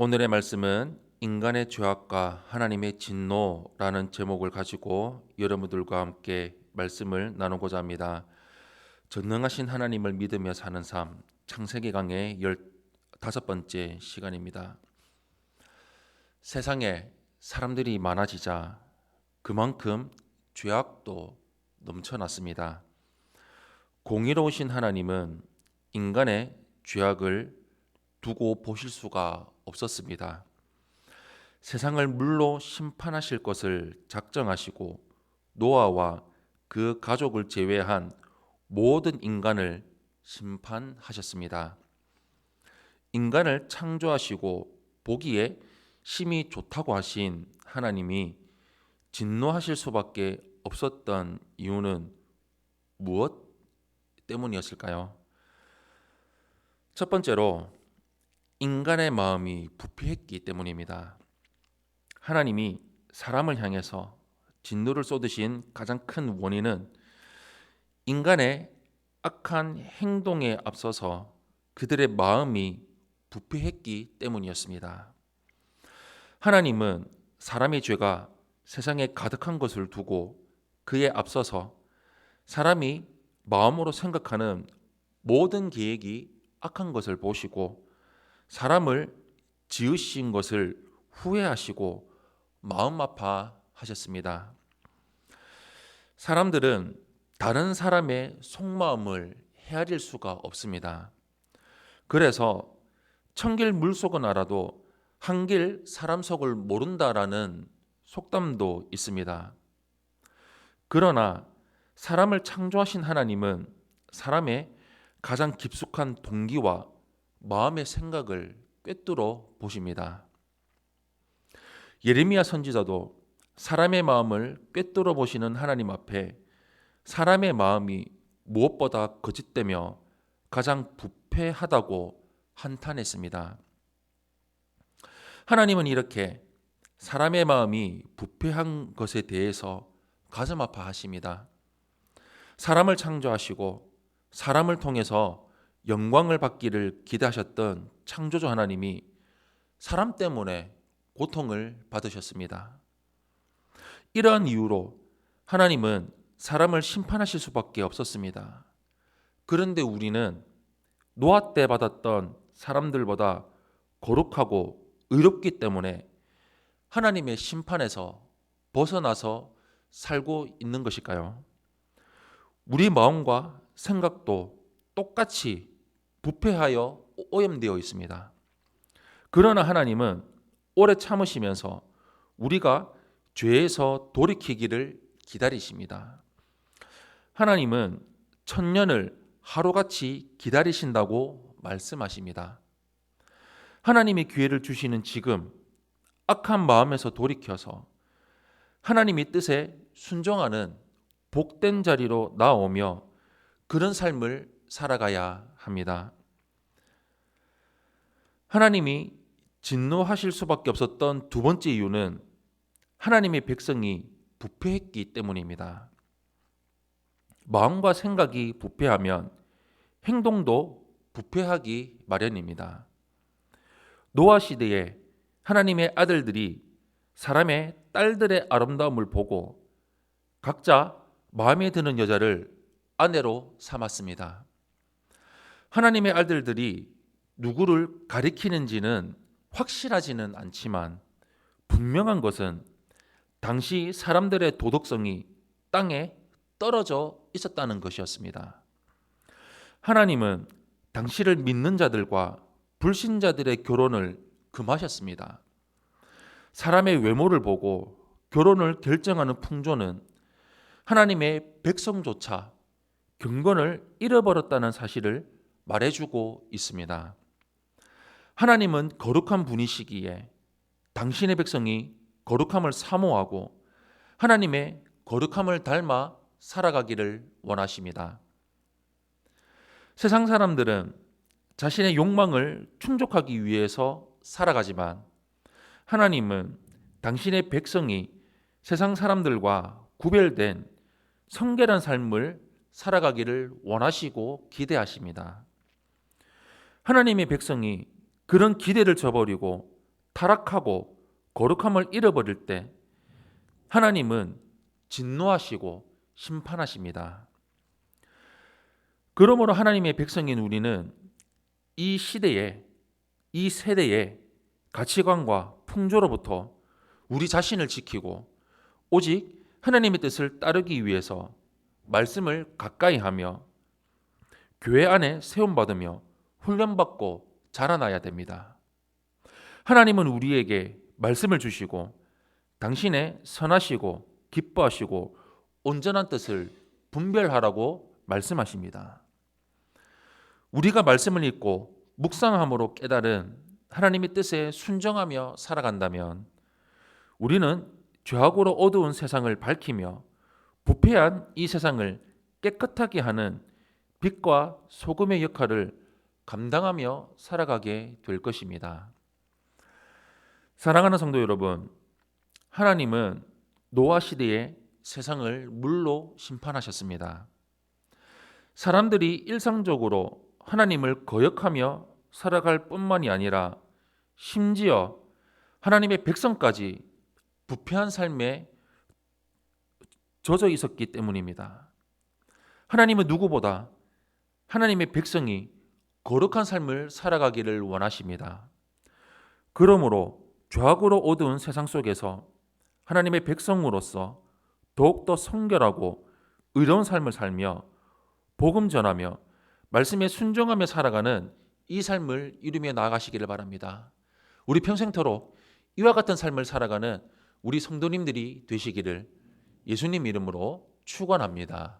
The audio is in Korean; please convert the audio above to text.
오늘의 말씀은 인간의 죄악과 하나님의 진노라는 제목을 가지고 여러분들과 함께 말씀을 나누고자 합니다. 전능하신 하나님을 믿으며 사는 삶, 창세기 강의 15번째 시간입니다. 세상에 사람들이 많아지자 그만큼 죄악도 넘쳐났습니다. 공의로우신 하나님은 인간의 죄악을 두고 보실 수가 없었습니다. 세상을 물로 심판하실 것을 작정하시고 노아와 그 가족을 제외한 모든 인간을 심판하셨습니다. 인간을 창조하시고 보기에 심히 좋다고 하신 하나님이 진노하실 수밖에 없었던 이유는 무엇 때문이었을까요? 첫 번째로 인간의 마음이 부패했기 때문입니다. 하나님이 사람을 향해서 진노를 쏟으신 가장 큰 원인은 인간의 악한 행동에 앞서서 그들의 마음이 부패했기 때문이었습니다. 하나님은 사람의 죄가 세상에 가득한 것을 두고 그에 앞서서 사람이 마음으로 생각하는 모든 계획이 악한 것을 보시고 사람을 지으신 것을 후회하시고 마음 아파하셨습니다. 사람들은 다른 사람의 속마음을 헤아릴 수가 없습니다. 그래서 천길 물속은 알아도 한길 사람 속을 모른다라는 속담도 있습니다. 그러나 사람을 창조하신 하나님은 사람의 가장 깊숙한 동기와 마음의 생각을 꿰뚫어 보십니다. 예레미야 선지자도 사람의 마음을 꿰뚫어 보시는 하나님 앞에 사람의 마음이 무엇보다 거짓되며 가장 부패하다고 한탄했습니다. 하나님은 이렇게 사람의 마음이 부패한 것에 대해서 가슴 아파하십니다. 사람을 창조하시고 사람을 통해서 영광을 받기를 기대하셨던 창조주 하나님이 사람 때문에 고통을 받으셨습니다. 이러한 이유로 하나님은 사람을 심판하실 수밖에 없었습니다. 그런데 우리는 노아 때 받았던 사람들보다 거룩하고 의롭기 때문에 하나님의 심판에서 벗어나서 살고 있는 것일까요? 우리 마음과 생각도 똑같이 부패하여 오염되어 있습니다. 그러나 하나님은 오래 참으시면서 우리가 죄에서 돌이키기를 기다리십니다. 하나님은 천년을 하루같이 기다리신다고 말씀하십니다. 하나님이 기회를 주시는 지금 악한 마음에서 돌이켜서 하나님의 뜻에 순종하는 복된 자리로 나오며 그런 삶을 살아가야 합니다. 하나님이 진노하실 수밖에 없었던 두 번째 이유는 하나님의 백성이 부패했기 때문입니다. 마음과 생각이 부패하면 행동도 부패하기 마련입니다. 노아 시대에 하나님의 아들들이 사람의 딸들의 아름다움을 보고 각자 마음에 드는 여자를 아내로 삼았습니다. 하나님의 아들들이 누구를 가리키는지는 확실하지는 않지만 분명한 것은 당시 사람들의 도덕성이 땅에 떨어져 있었다는 것이었습니다. 하나님은 당시를 믿는 자들과 불신자들의 결혼을 금하셨습니다. 사람의 외모를 보고 결혼을 결정하는 풍조는 하나님의 백성조차 경건을 잃어버렸다는 사실을 말해주고 있습니다. 하나님은 거룩한 분이시기에 당신의 백성이 거룩함을 사모하고 하나님의 거룩함을 닮아 살아가기를 원하십니다. 세상 사람들은 자신의 욕망을 충족하기 위해서 살아가지만 하나님은 당신의 백성이 세상 사람들과 구별된 성결한 삶을 살아가기를 원하시고 기대하십니다. 하나님의 백성이 그런 기대를 저버리고 타락하고 거룩함을 잃어버릴 때 하나님은 진노하시고 심판하십니다. 그러므로 하나님의 백성인 우리는 이 시대에, 이 세대의 가치관과 풍조로부터 우리 자신을 지키고 오직 하나님의 뜻을 따르기 위해서 말씀을 가까이 하며 교회 안에 세움받으며 훈련받고 자라나야 됩니다. 하나님은 우리에게 말씀을 주시고 당신의 선하시고 기뻐하시고 온전한 뜻을 분별하라고 말씀하십니다. 우리가 말씀을 읽고 묵상함으로 깨달은 하나님의 뜻에 순종하며 살아간다면 우리는 죄악으로 어두운 세상을 밝히며 부패한 이 세상을 깨끗하게 하는 빛과 소금의 역할을 감당하며 살아가게 될 것입니다. 사랑하는 성도 여러분, 하나님은 노아 시대에 세상을 물로 심판하셨습니다. 사람들이 일상적으로 하나님을 거역하며 살아갈 뿐만이 아니라 심지어 하나님의 백성까지 부패한 삶에 젖어 있었기 때문입니다. 하나님은 누구보다 하나님의 백성이 거룩한 삶을 살아가기를 원하십니다. 그러므로 죄악으로 어두운 세상 속에서 하나님의 백성으로서 더욱더 성결하고 의로운 삶을 살며 복음 전하며 말씀에 순종하며 살아가는 이 삶을 이루며 나아가시기를 바랍니다. 우리 평생토록 이와 같은 삶을 살아가는 우리 성도님들이 되시기를 예수님 이름으로 축원합니다.